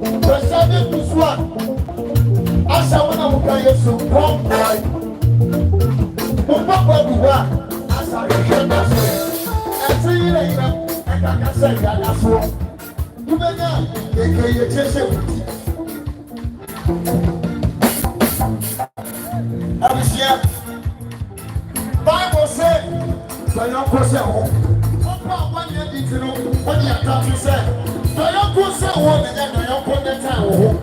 President Kuswa, Asa wana muka Yesu Kwampai. Mupapa Buwa, Asa Rekanaso. Ati yile ina, eka kase yanaso. Umenya, eke yechese uti. Abishia, Bible say, Bayan Kose Ho. Opa wani ya ditino, wani ya tatu say. Bayan Kose Ho, Bayan Kose Ho.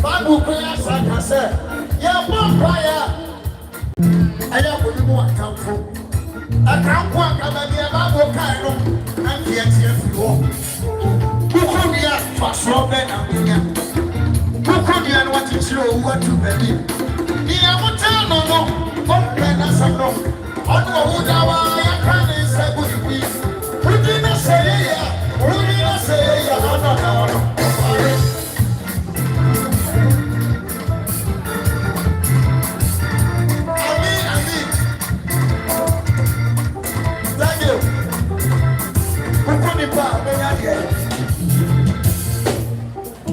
Bible prayer say, ya Mopaya. Aya kulimu akamfu. Akamfu akamani ya Bible kaino, anki ya tiyefiwo. Kukuni ya fasobe na minya. Kukuni ya nwatichiro uwatu bebi. Ni ya mutano no, ompena sano. Onu wahudawa ya kane sebu iwi. Udina seyeya, ono na ono. Amin. Thank you. Kukuni pa, menyage.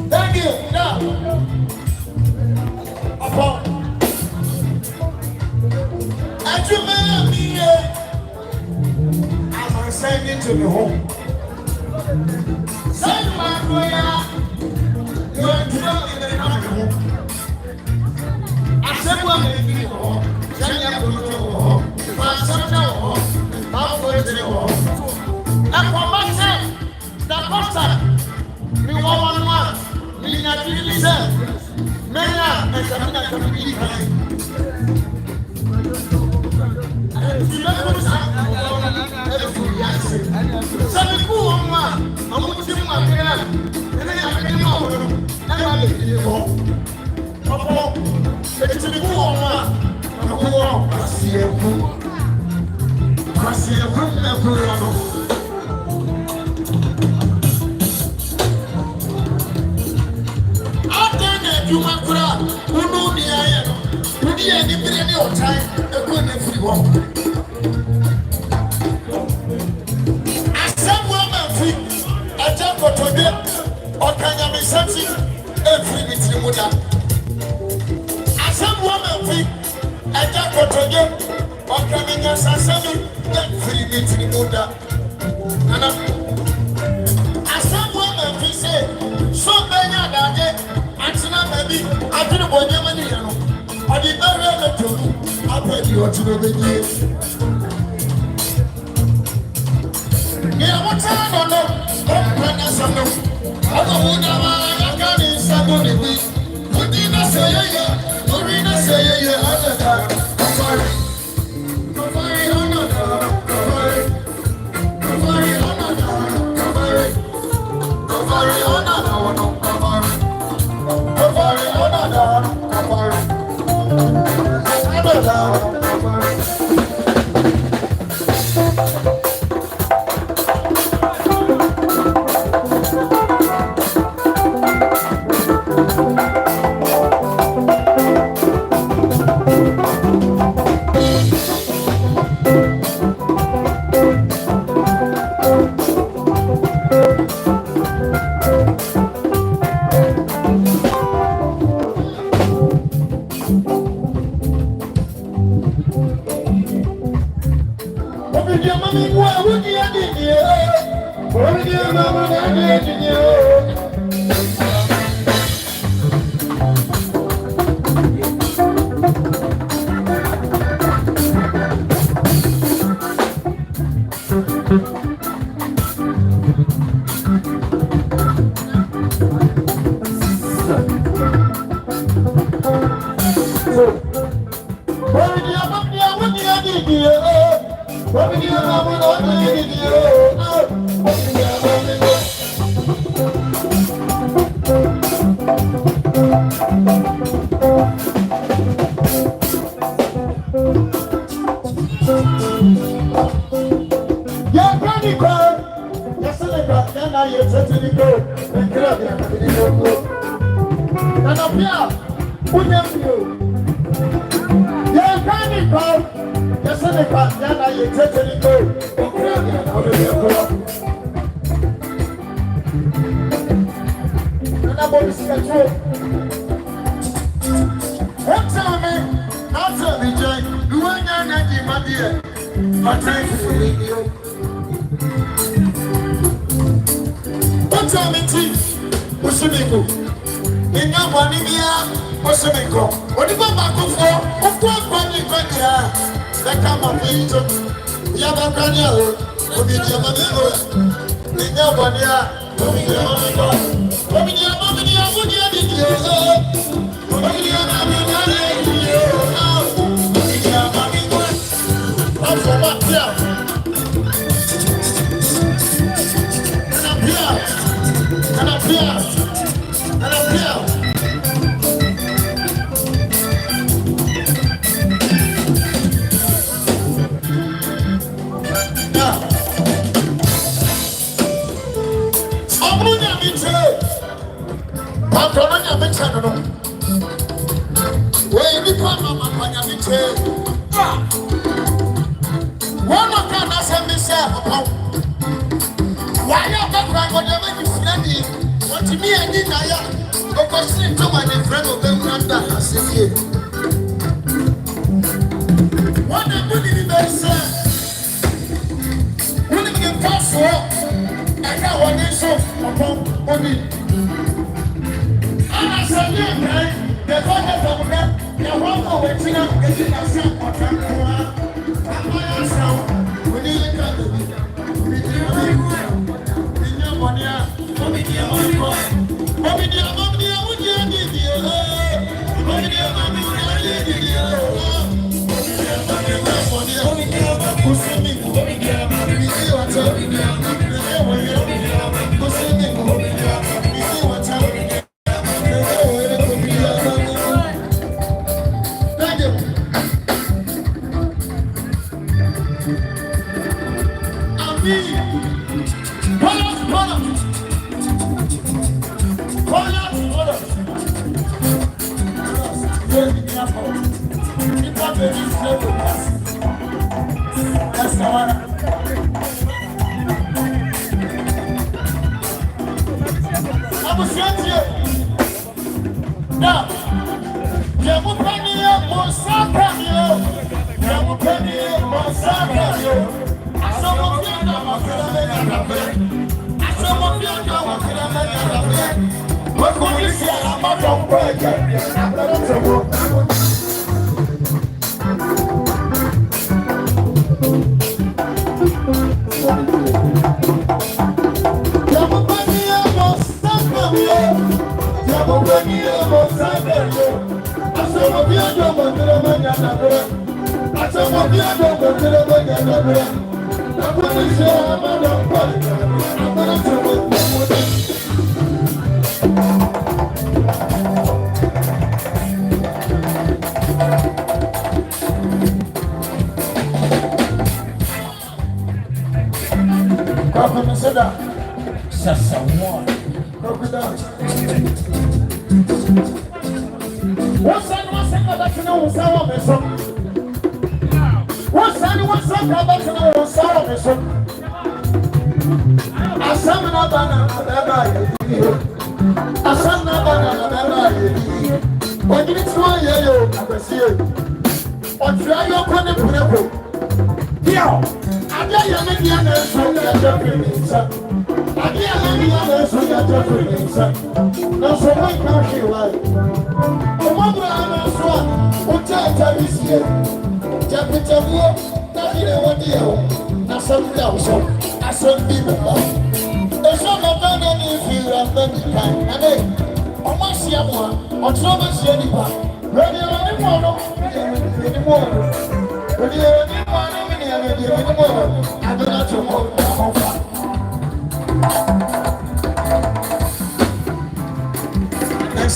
Thank you. Now, upon and you may be I'm sending to the home. Send my prayer. You're in the home. Aseibu Amanfi home. Send your home. Pastor home. Baffour Kyei home. And for myself, the pastor, me one. Me not listen. Mena and Samina Tabiri. Aseibu Amanfi, aja kotoge, okanya misati, every mitri muda. Aseibu Amanfi, aja kotoge, okanya sasemi, every mitri muda. Nana, Aseibu Amanfi say, so benya dade, atina baby, adinu bonye mani yano. Adi bere le tolu, apedi otino benye. Yeah, what's on no? Open us on no. I don't want to buy a sabuni. Put in a say, yeah, or in a say, yeah, other than. And I'm going to see a joke. What tell me? I'll tell me, Jay. You ain't got nothing, my dear. My time for you. What tell me, Chief? What's your name? In your money, what's your name? What do you want back for? Of course, money, but yeah. That come up with you. Yabakanya, Odehyie in your money, one of them has a missile. Why are you crying when you're making friendly? What to me and Naya? Because you told my friend of them under I said, what I'm putting in there, sir. When you get past work, I got one day upon money. And I said, yeah, man, the father of them, they're one more waiting up, getting a son for Tranquil. We need to cut the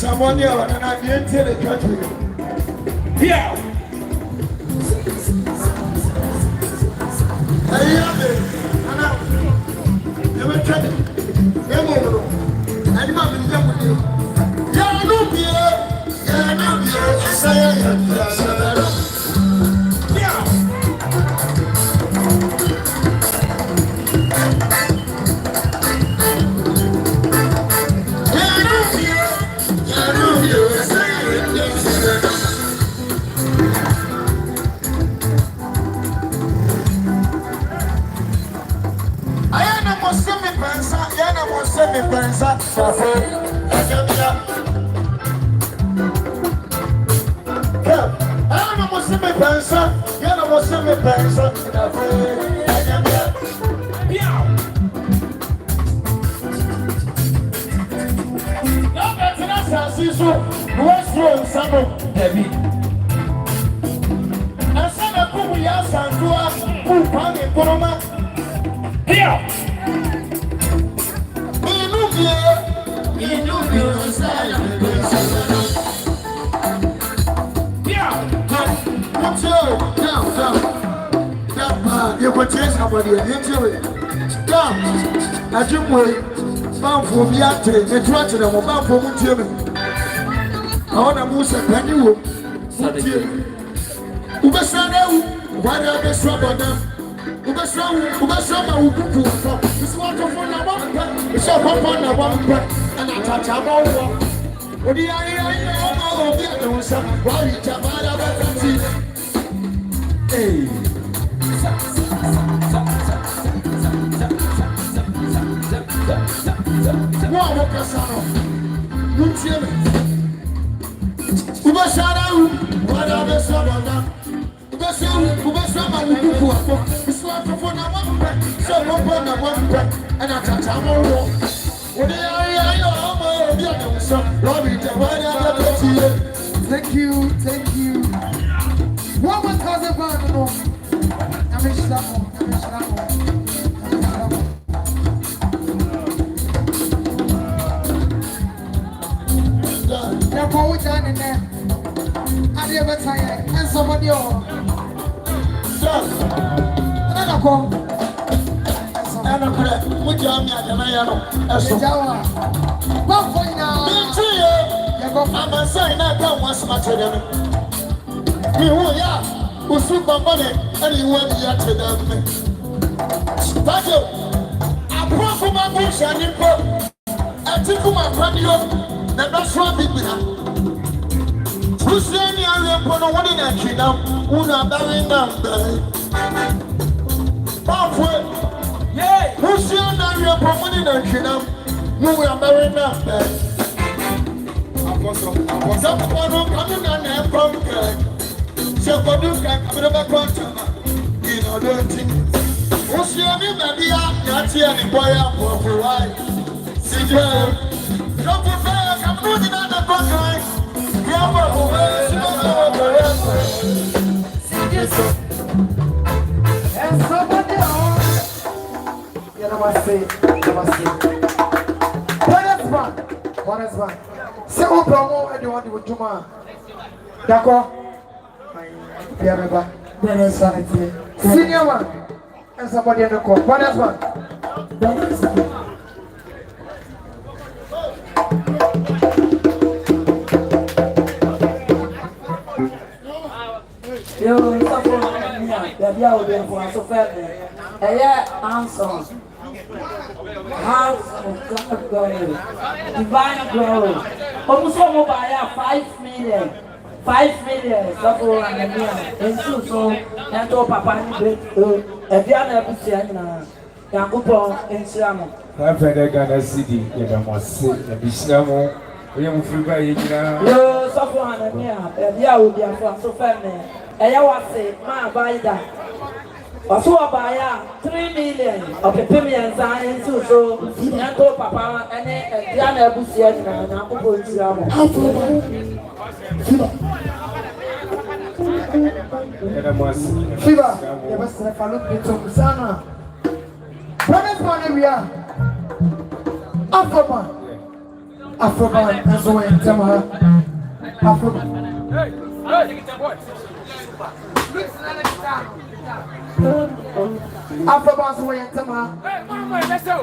someone here and I didn't tell the country. Yeah. me pensa, Baffour, I don't want to me pensa, you don't want to me pensa, What's wrong, Samuel? Heavy. And some of who we are, Sandua, who found in Kuroma. Here! You could change somebody into it. Come, I just wait. Bound for me, I take the trust of them, bound for me. I want to move some penny. Ubesana, why are they so about them? Ubesana, who could for this water for the one, it's a pump on the one, and I touch a ball. What do you know of the other one? Why did you buy a hey? What a casano! You tell me. Ubesana, what are they so about them? Ubesana, who could for this water for the one, so pump on the one, and I touch a ball. What do you know of the other one? Thank you, thank you. What was the they're going down in there. I never tired. And somebody else. Another call. And I'm going to put you on I'm a sign I can't once much of them. You will, yeah, who super money, and you want to to them. But I brought for my bush and you put I took my radio, the best one big with her. Who's the only other one in a kingdom? Who are bearing them? Baffour, yeah, who's the only other one in a kingdom? Who are bearing them? Someone coming on and from so for this never come you know, don't think. What's your name, Nadia? Not here, the boy, for why? See you. Don't prepare, I'm not in the contract. And somebody else. You know what I say? What is one? Se o promo e de won de juma. Dako. Bia meba. Bia sanity. Senior one. And somebody in the court. What is one? Yo, Bia will be for so fair. Answer. House of God glory, divine glory. Almost over by 5 million. 5 million. So and so and to Papa and the other Luciana. Yakupo and Siamo. I'm Ghana City. You must say the Bisnamo. We are free by you. No, so and Bia will be for so fair. And I was say, my by that. Also about 3 million of the premium science so and to Papa and Diana Busia and Uncle Siamo. Fever, you must have a look into Sana. What is money we are? Afroman, as well in Tama. Afroman's way in Tama. Let's go.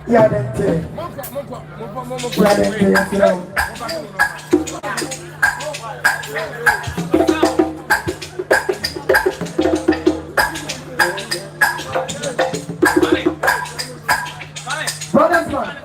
Yeah, then, brothers, man.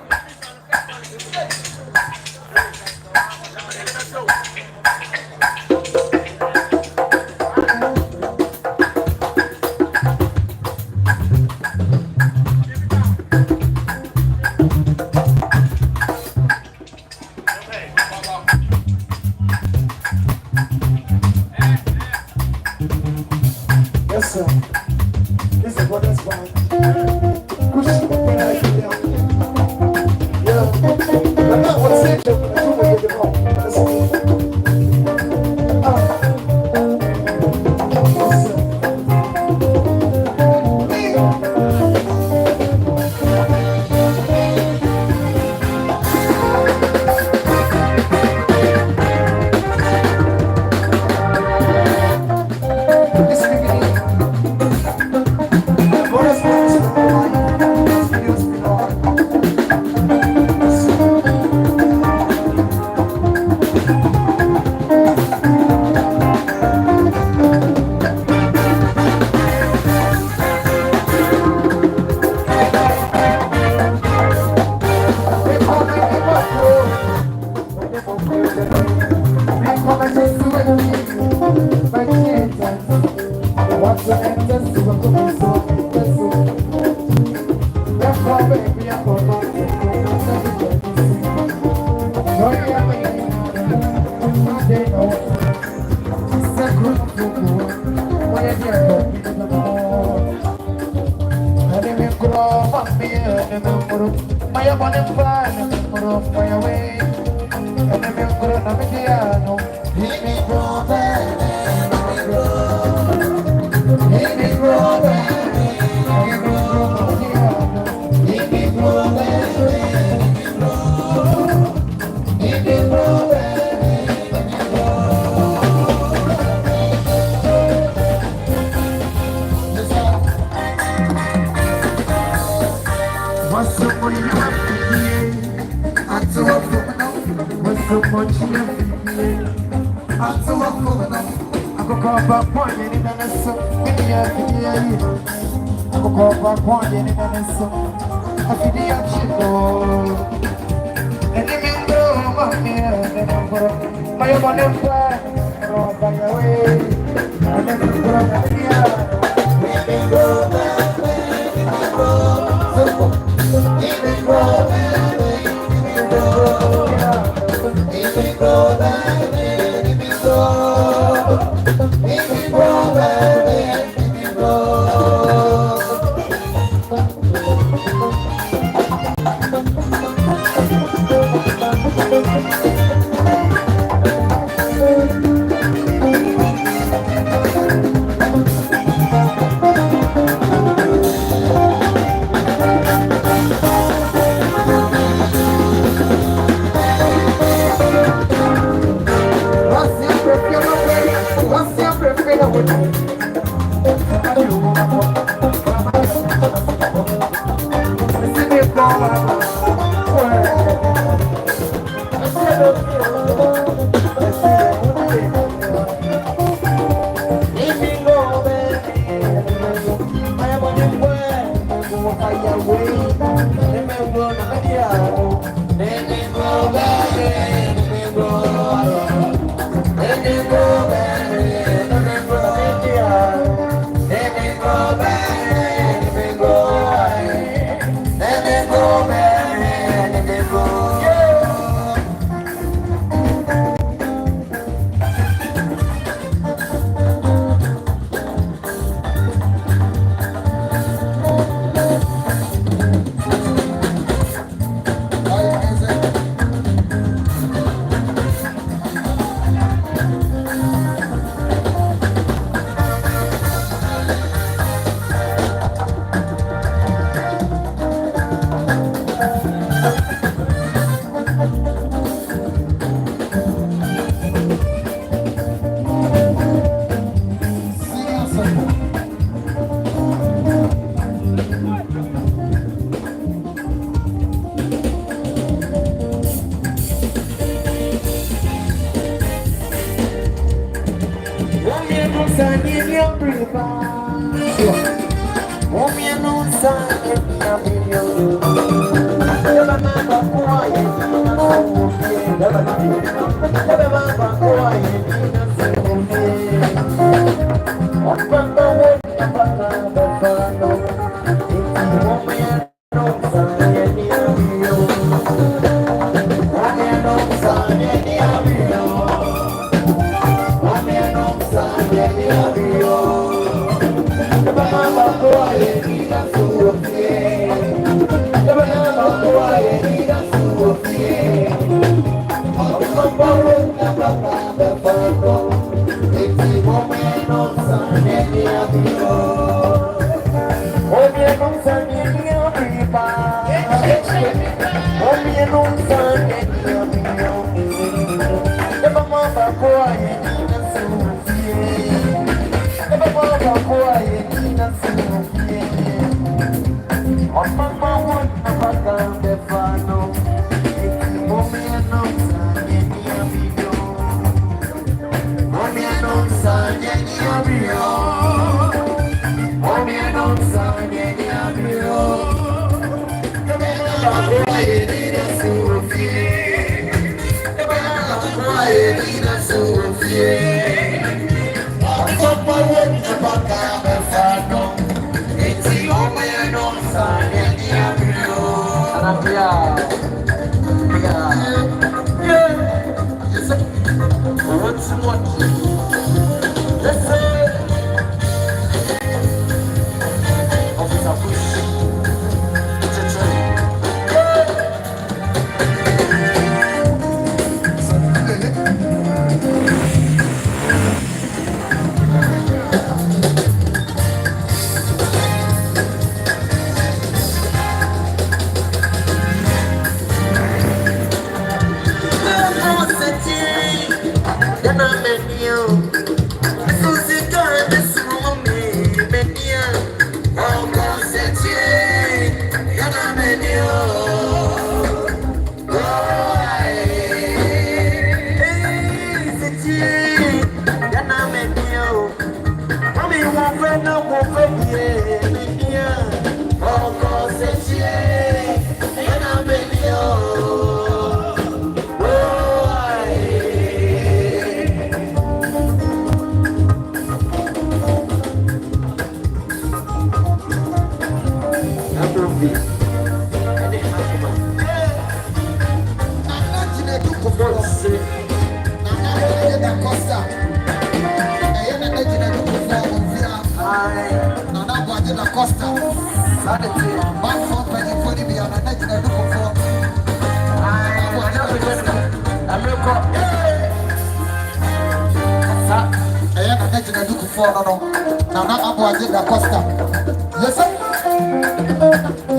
movie.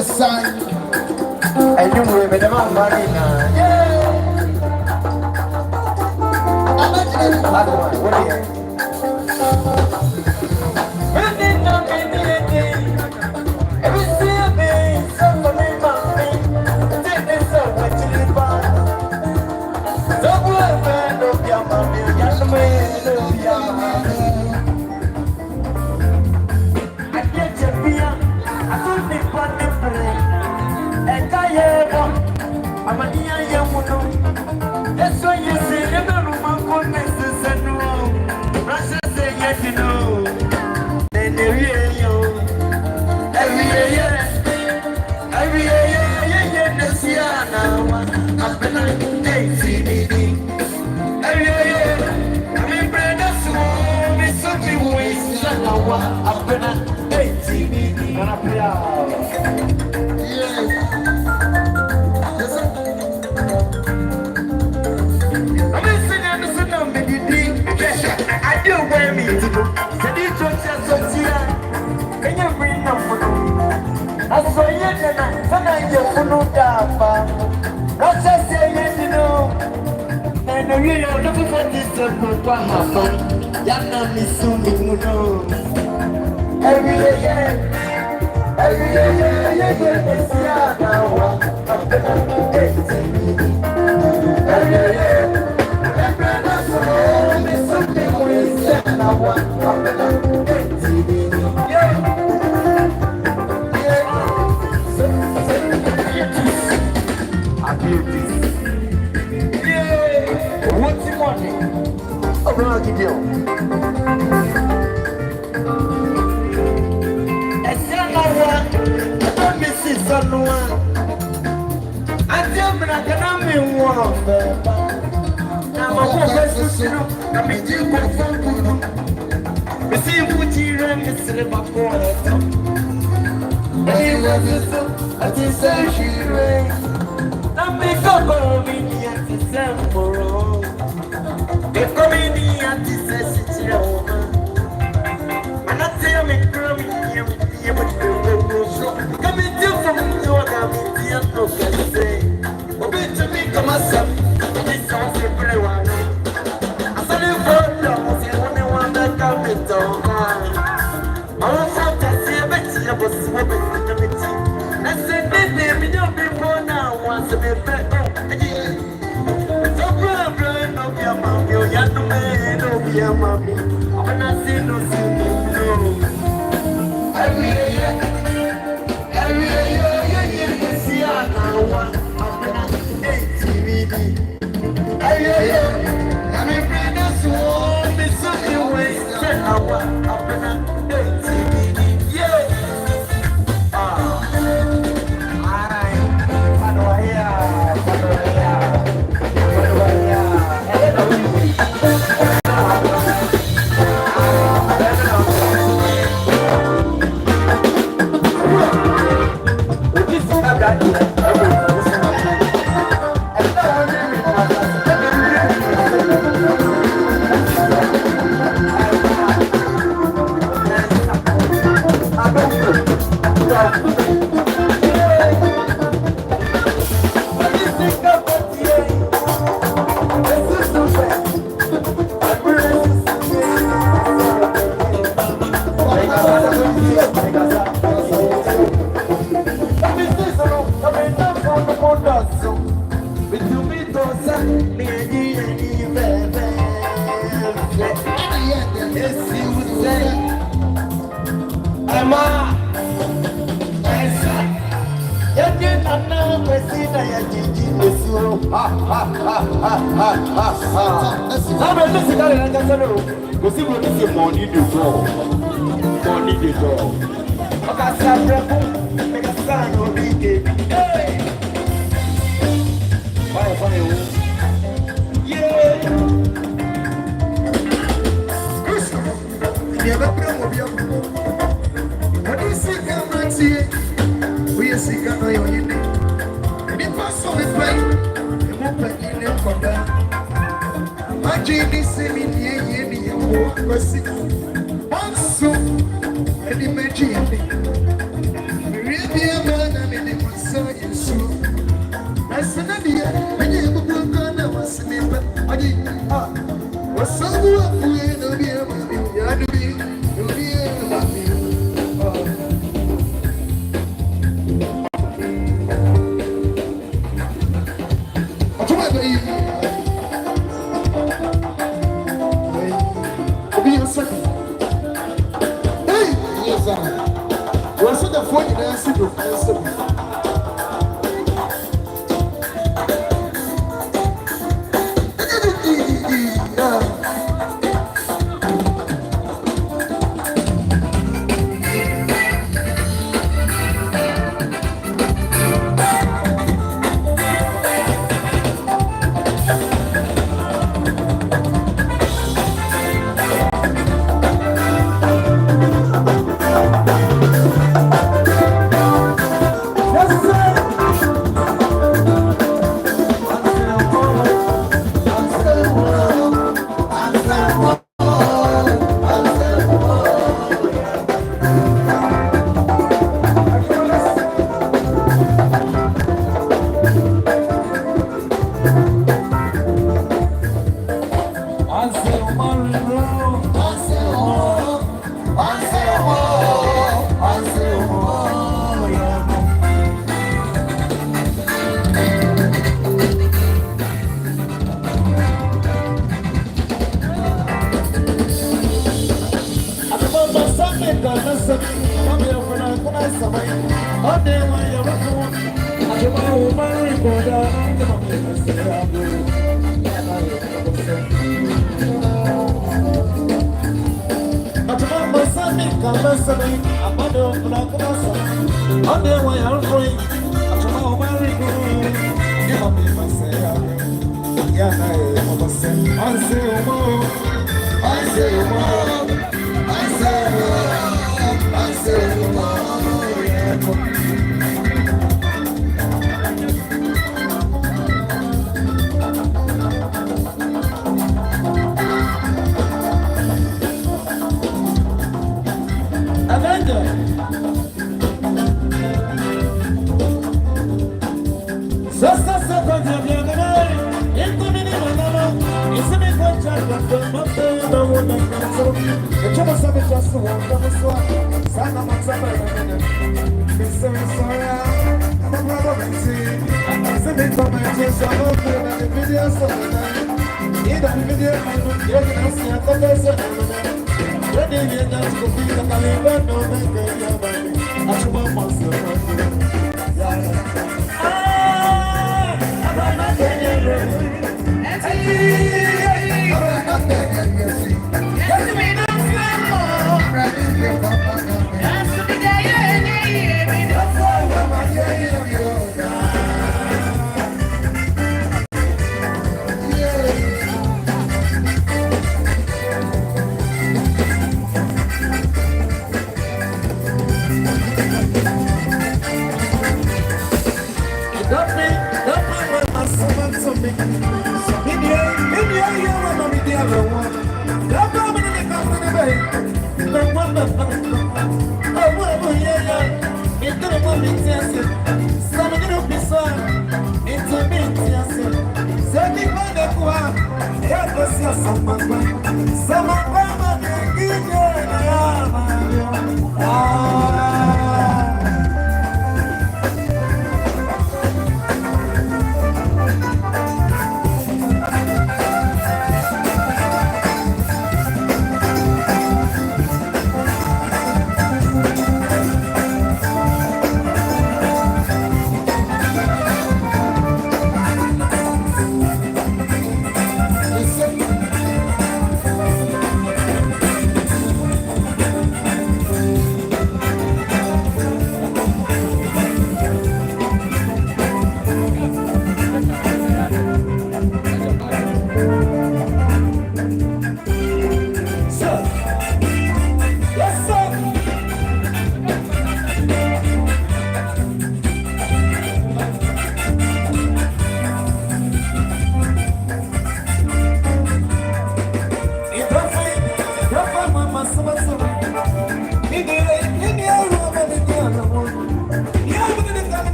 Yes, sir. And you will be the man money now. What are you?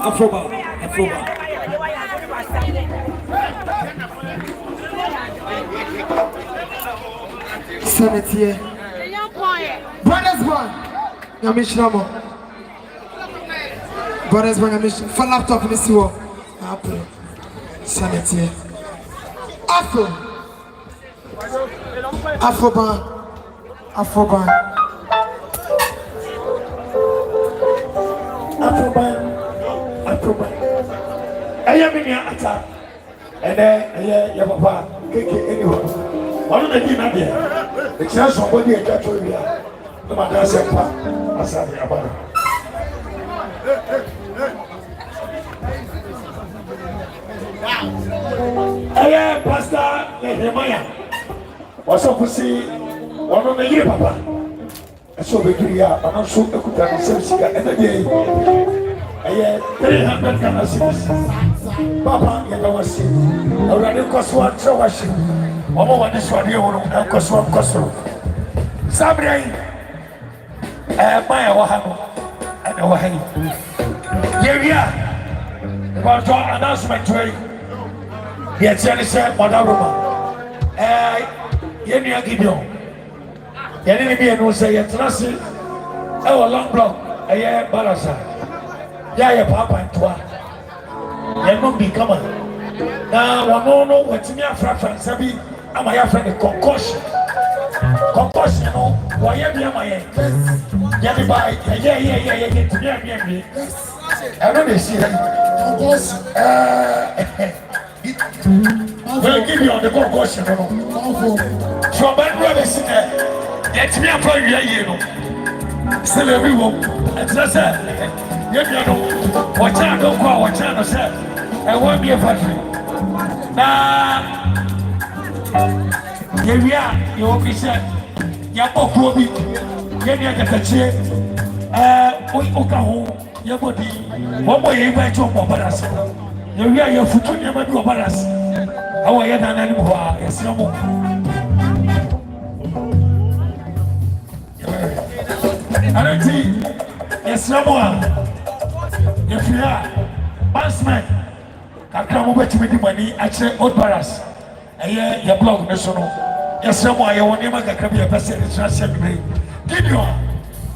Afroba. Sanitier. Brothers one. Yamishnamo. Brothers one. Yamish. For laptop in the sewer. Apple. Sanitier. Afro. Afroban. Afroban. Afroban. Afroban. Ayaminia ata. And then your papa. Anyone. One of the dinner there. The chance of body and catch you. No matter what. Asabi Abana. Hey, Pastor Nehemiah. What's up to see one of the year, Papa? I saw the Giria, I'm not sure I could have said and again. 300 canassies. Papa, you know what's it? I already cost one so washing. One more this one here, and cost one cost. Sabri, my Wahano, and Ohenyaba. Here we are. About your announcement to you. The attorney said, Madame Roma, Yenia Gideon. Yenny will say, Yetrasi, our long block, a year balasa. Yaya Papa and Tua. They won't be coming. Now, one no, what's in your friend, Sabi, and my friend, a concussion. Concussion, why am I? Yanny by, yeah, to me. I don't see that. We'll give you on the concussion. From my brother, get me a point, you know. Still everyone, and that's it. You know, what I don't call what I said. I won't be a factory. Now, here we are, you officer. Yabo Kobi, Yenya Gatache, Okaho, Yabodi, Bobo, you went to Babaras. You hear your foot on your Babaras. How are you than anyone? Yes, no more. I don't think, yes, no more. If you are, Bansman, I come over to me the money, actually, old Baras. I hear your blog, National. Yes, someone I want to be a person in Assembly. Give you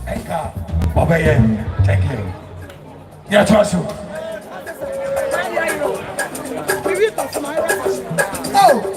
Enka, Baba, thank you. Yeah, trust you. Oh,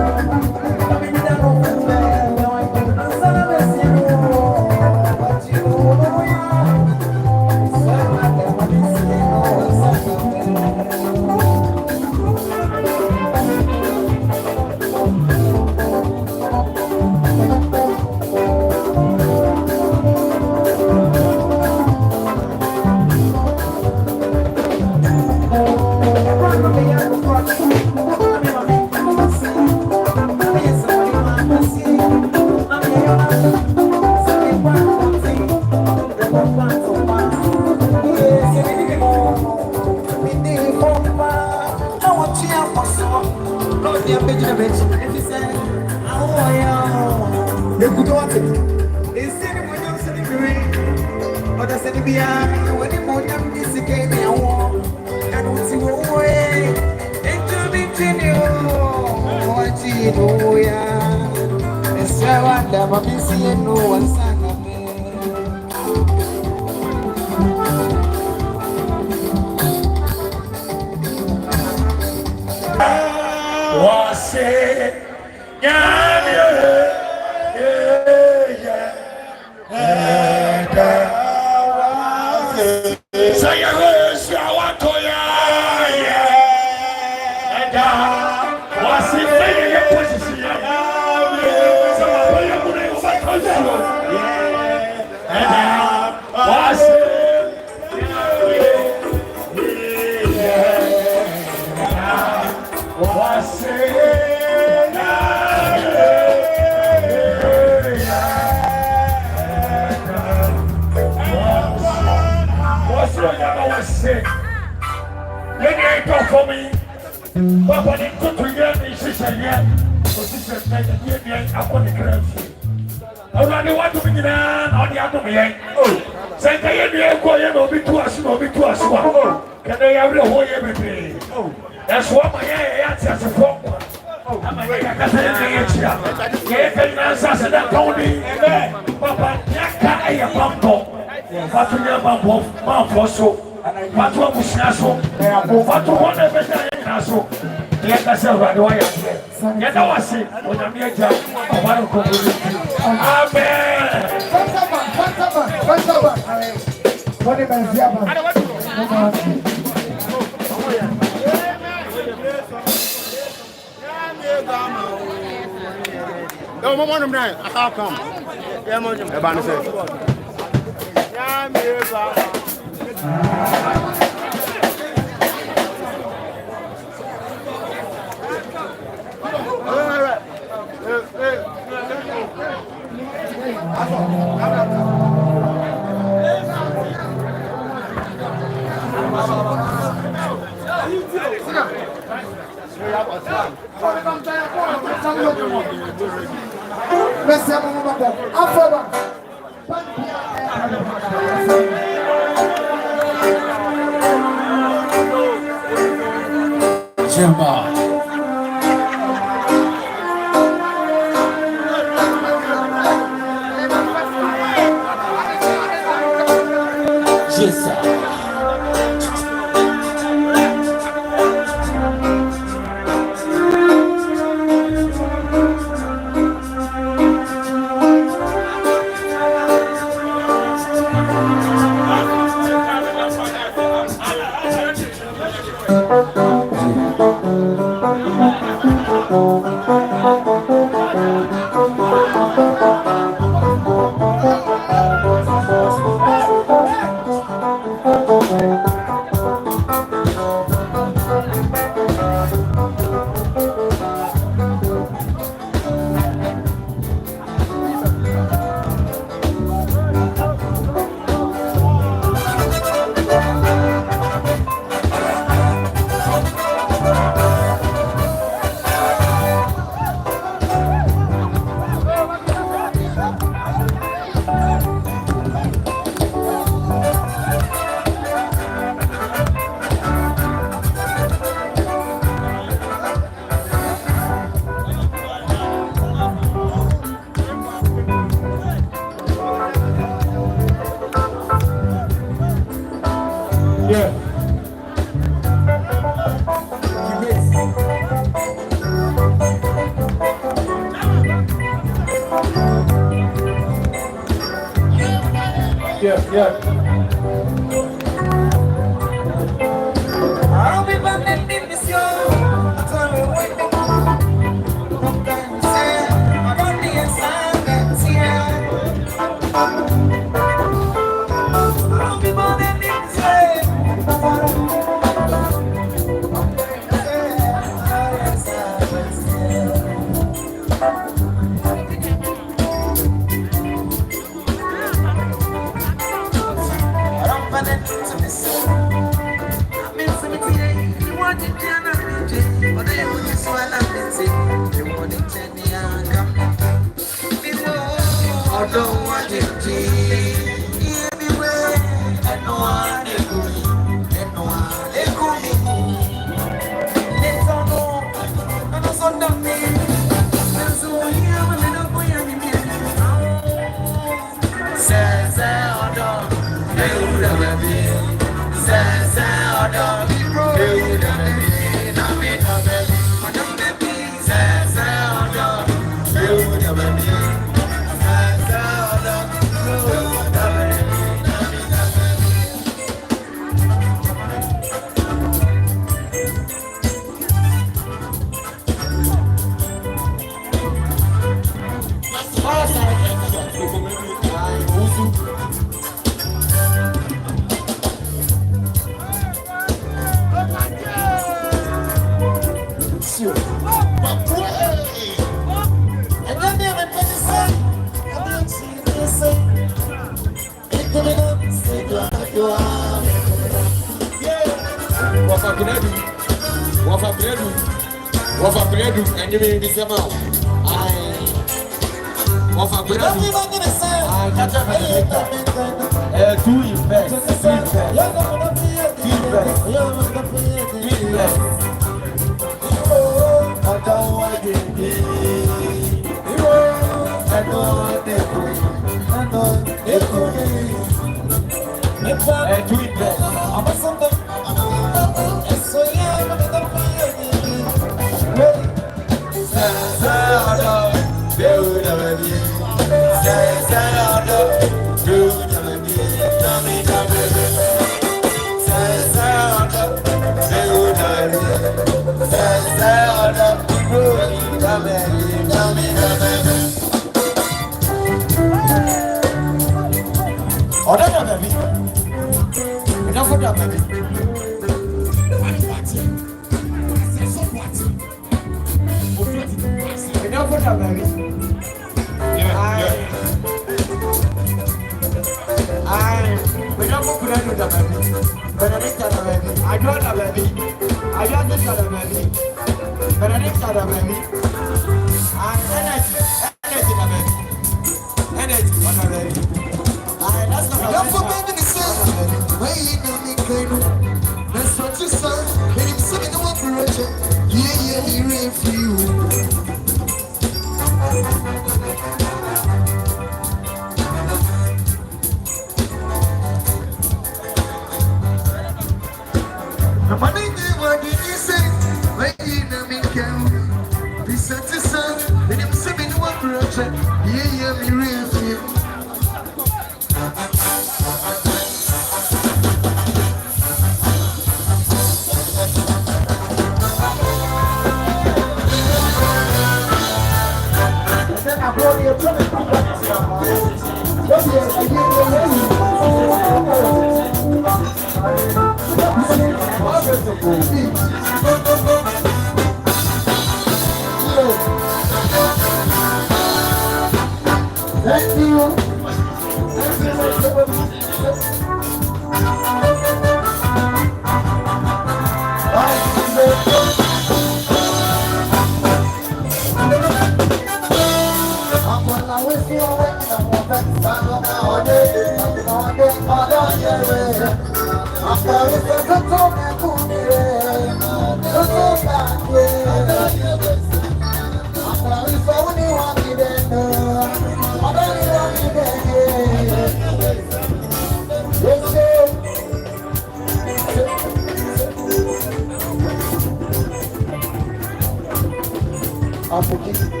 African.